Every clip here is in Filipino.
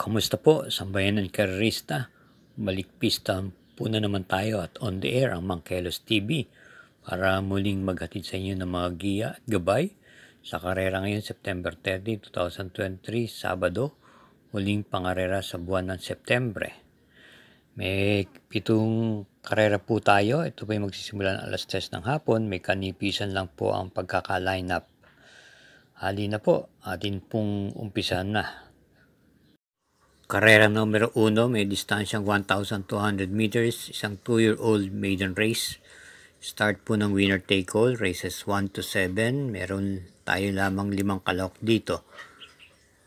Kamusta po, sambayanan karerista? Balik pista po na naman tayo at on the air ang Mangkelos TV para muling maghatid sa inyo ng mga giya at gabay sa karera ngayon September 30, 2023, Sabado, huling pangarera sa buwan ng Setyembre. May 7 karera po tayo. Ito po ay magsisimula ng alas 3 ng hapon. May kanipisan lang po ang pagkaka-line up. Hali na po, atin pong umpisahan na. Karera numero 1, may distansyang 1,200 meters, isang 2-year-old maiden race. Start po ng winner take all, races 1 to 7. Meron tayo lamang 5 kalahok dito.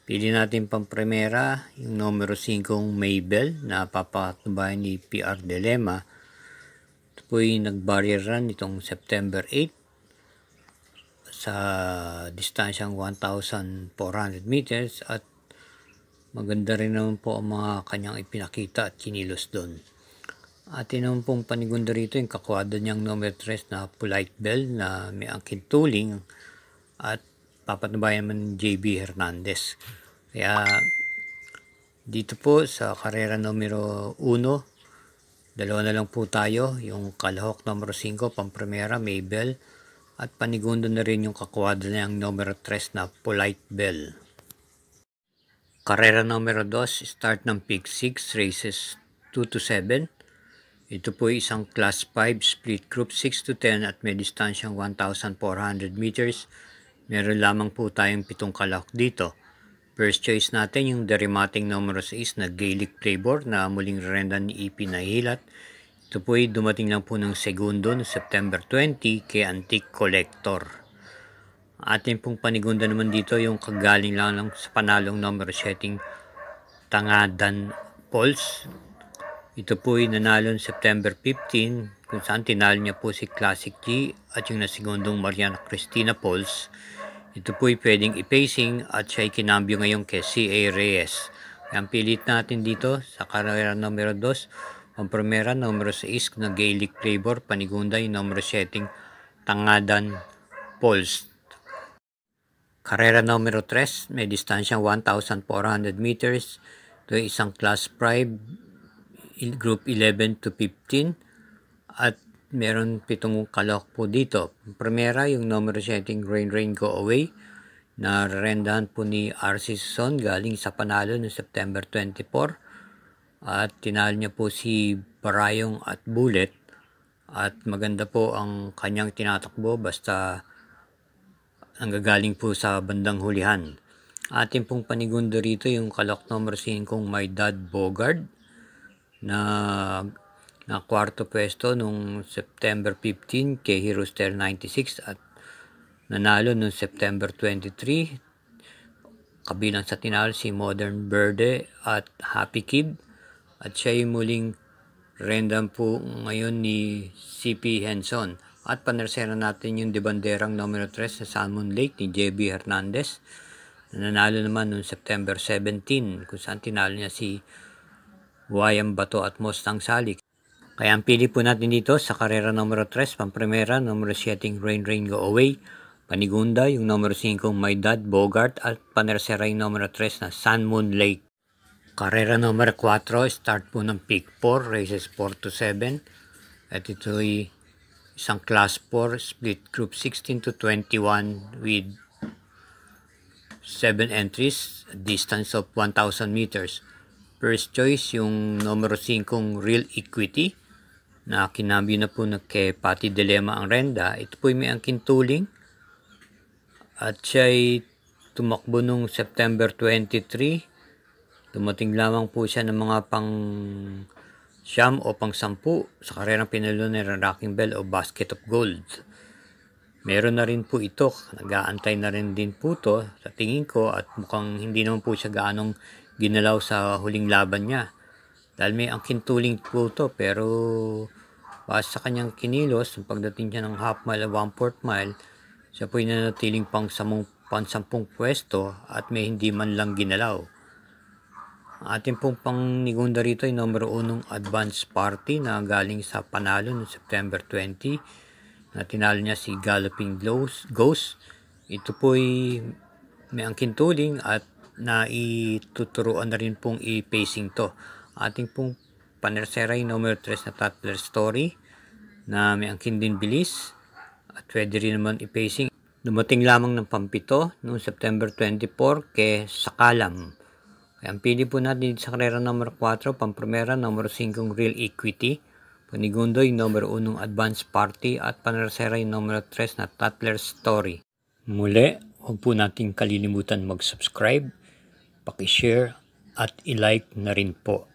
Pili natin pang primera, yung numero 5 Maybell na papatubayan ni PR Dilema. Ito po yung nag-barrier run itong September 8 sa distansyang 1,400 meters at maganda rin naman po ang mga kanyang ipinakita at kinilos doon. Atin naman pong panigunda rito yung kakwada niyang number 3 na Polite Bell na may angkin tuling at papatubayan man JB Hernandez. Kaya dito po sa karera numero 1, dalawa na lang po tayo. Yung kalahok numero 5, pampremera, Maybell. At panigunda na rin yung kakwada niyang numero 3 na Polite Bell. Karera numero 2, start ng Pick 6, races 2 to 7. Ito po ay isang class 5 split group 6 to 10 at may distansyang 1,400 meters. Meron lamang po tayong 7 kalahok dito. First choice natin yung derivmating numero 6 na Gaelic Flavor na muling renda ni EP Nahilat. Ito po ay dumating lang po ng segundo no September 20 kay Antique Collector. Atin pong panigunda naman dito yung kagaling lang sa panalong numero 7 Tangadan Pulse. Ito po ay nanalo September 15 kung saan tinalo niya po si Classic G at yung nasigundong Mariana Cristina Pulse. Ito po ay pwedeng i-pacing at siya ay kinambyo ngayon kay C.A. Reyes. Ang pilit natin dito sa karera numero 2, ang primera numero 6 na Gaelic Flavor, panigunda yung numero 7 Tangadan Pulse. Karera numero 3, may distansyang 1,400 meters. Ito ay isang class 5, group 11 to 15 at meron 7 kalahok po dito. Primera, yung numero 7 Rain Go Away na rendahan po ni RC Son galing sa panalo noong September 24 at tinalo niya po si Barayong at Bullet at maganda po ang kanyang tinatakbo basta nanggagaling po sa bandang hulihan. Atin pong panigundo rito yung kalahok numero 5 My Dad Bogard na kwarto pwesto nung September 15 kay Heroester 96 at nanalo nung September 23 kabilang sa tinalo si Modern Verde at Happy Kid at siya yung muling rendan po ngayon ni CP Henson at panersera natin yung debanderang numero 3 sa Salmon Lake ni JB Hernandez na nanalo naman nung September 17 kung saan tinalo niya si Wayang Bato at Mustang Salik. Kaya ang pili po natin dito sa karera numero 3, pampremera, numero 7 Rain Go Away, panigunda yung numero 5 My Dad Bogart at panersera yung numero 3 na Sun Moon Lake. Karera numero 4, start po ng Pick 4, races 4 to 7 at ito ay isang class 4 split group 16 to 21 with 7 entries, distance of 1,000 meters. First choice yung numero 5 Real Equity na kinambyo na po kay Pati Dilema ang renda. Ito po may angkin tuling at siya ay tumakbo nung September 23. Dumating lamang po siya ng mga pang 9 o pang 10 sa karerang pinalo ni Rocking Bell o Basket of Gold. Meron na rin po ito, nag-aantay na rin din po to sa tingin ko at mukhang hindi naman po siya gaanong ginalaw sa huling laban niya. Dahil may angkin tuling po to pero base sa kanyang kinilos, pagdating niya ng half mile o 1/4 mile, siya po ay nanatiling pang 10 pwesto at may hindi man lang ginalaw. Ating pong panigunda rito ay numero 1 Advance Party na galing sa panalo noong September 20 na tinalo niya si Galloping Ghost. Ito po ay may angkin tuling at na ituturuan na rin pong i-pacing to. Ating pong panersera yung numero 3 na Tatler Story na may angkin din bilis at pwede rin naman i-pacing. Dumating lamang ng pampito noong September 24 kay Sakalam. Kaya ang pili po natin sa karera numero 4, pampromera numero 5 Real Equity, panigundo yung numero 1 Advanced Party at panersera yung numero 3 na Tatler Story. Muli, huwag po natin kalilimutan mag-subscribe, paki-share at i-like na rin po.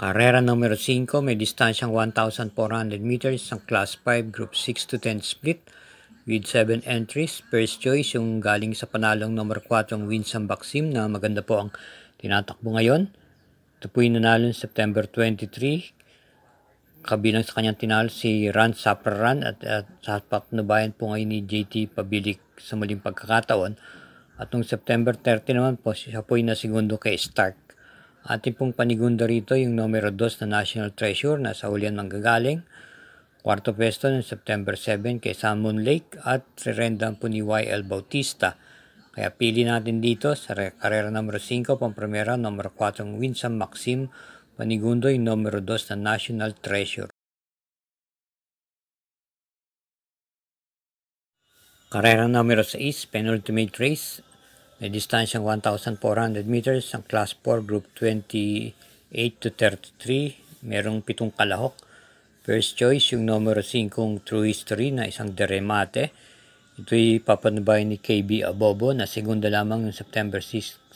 Karera numero 5, may distansyang 1,400 meters ang Class 5 Group 6 to 10 split with 7 entries. First choice yung galing sa panalong numero 4 ang Winsam Baksim na maganda po ang tinatakbo ngayon. Ito po yung nanalo September 23. Kabilang sa kanyang tinalo si Ran Sapraran at sa patnubayan po ngayon ni JT Pabilik sa muling pagkakataon. At noong September 30 naman po, siya po yung nasigundo kay Stark. Ating pong panigundo rito yung numero 2 na National Treasure na sa hulihan manggagaling. Kwarto pwesto ng September 7 kay Salmon Lake at rerendan po ni YL Bautista. Kaya pili natin dito sa karera numero 5, pampromera numero 4 Winsam Maxim, panigundo yung numero 2 na National Treasure. Karera numero 6, penultimate race. May distansyang 1,400 meters ang Class 4 Group 28 to 33. Merong 7 kalahok. First choice yung numero 5 True History na isang deremate. Ito'y papanubay ni KB Abobo na segunda lamang noong September 16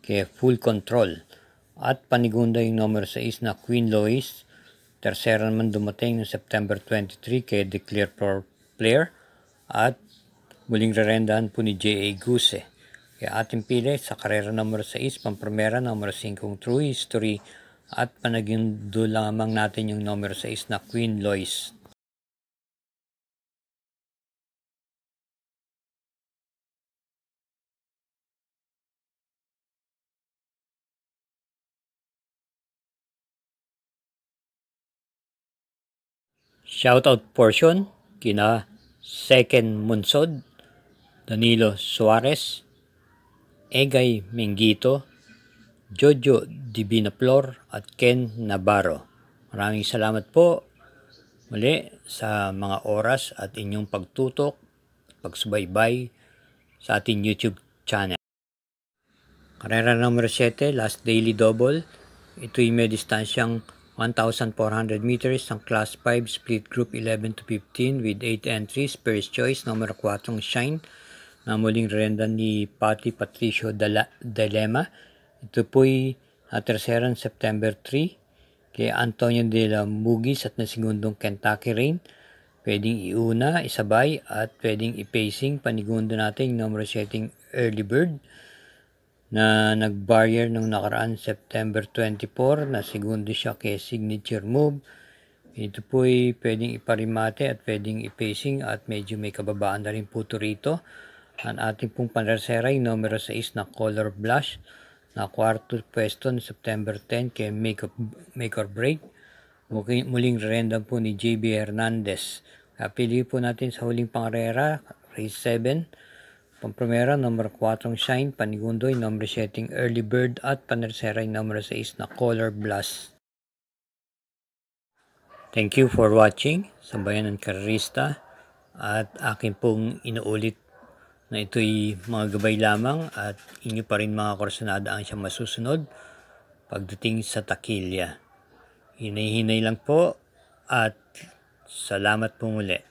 kay Full Control. At panigunda yung numero 6 na Queen Lois. Tersera naman dumating noong September 23 kay Declare for Player. At muling rerendahan po ni J.A. Guse. Kaya ating pili sa karera numero 6, pampromera numero 5 True History at panagindo lamang natin yung numero 6 na Queen Lois. Shoutout portion kina Second Munsod, Danilo Suarez, Egay Mengito, Jojo Divinaplor at Ken Navarro. Maraming salamat po muli sa mga oras at inyong pagtutok, pagsubaybay sa ating YouTube channel. Karera numero 7, last daily double. Ito'y may distansyang 1,400 meters ang Class 5 Split Group 11 to 15 with 8 entries. First choice, numero 4 Shine na muling renda ni Pati Patricio Dilema. Ito po'y naterseran September 3 kay Antonio de la Mugis at nasegundong Kentucky Rain. Pwedeng iuna, isabay at pwedeng i-pacing. Panigundo natin yung numero 7 Early Bird na nag-barrier nung nakaraan September 24 na segundo siya kay Signature Move. Ito po'y pwedeng iparimate at pwedeng i-pacing at medyo may kababaan na rin po rito. Ang ating pong panersera yung numero 6 na Color Blush na kwarto pwesto ng September 10 kay Make or Break. Muling rendan po ni JB Hernandez. Pili po natin sa huling pangarera, race 7. Pampromera, numero 4 Shine, panigundo yung numero 7 Early Bird at panersera yung numero 6 na Color Blast. Thank you for watching, Sambayan ng Karerista, at akin pong inuulit na ito'y mga gabay lamang at inyo pa rin mga korsonada ang siyang masusunod pagdating sa takilya. Hinay-hinay lang po at salamat po muli.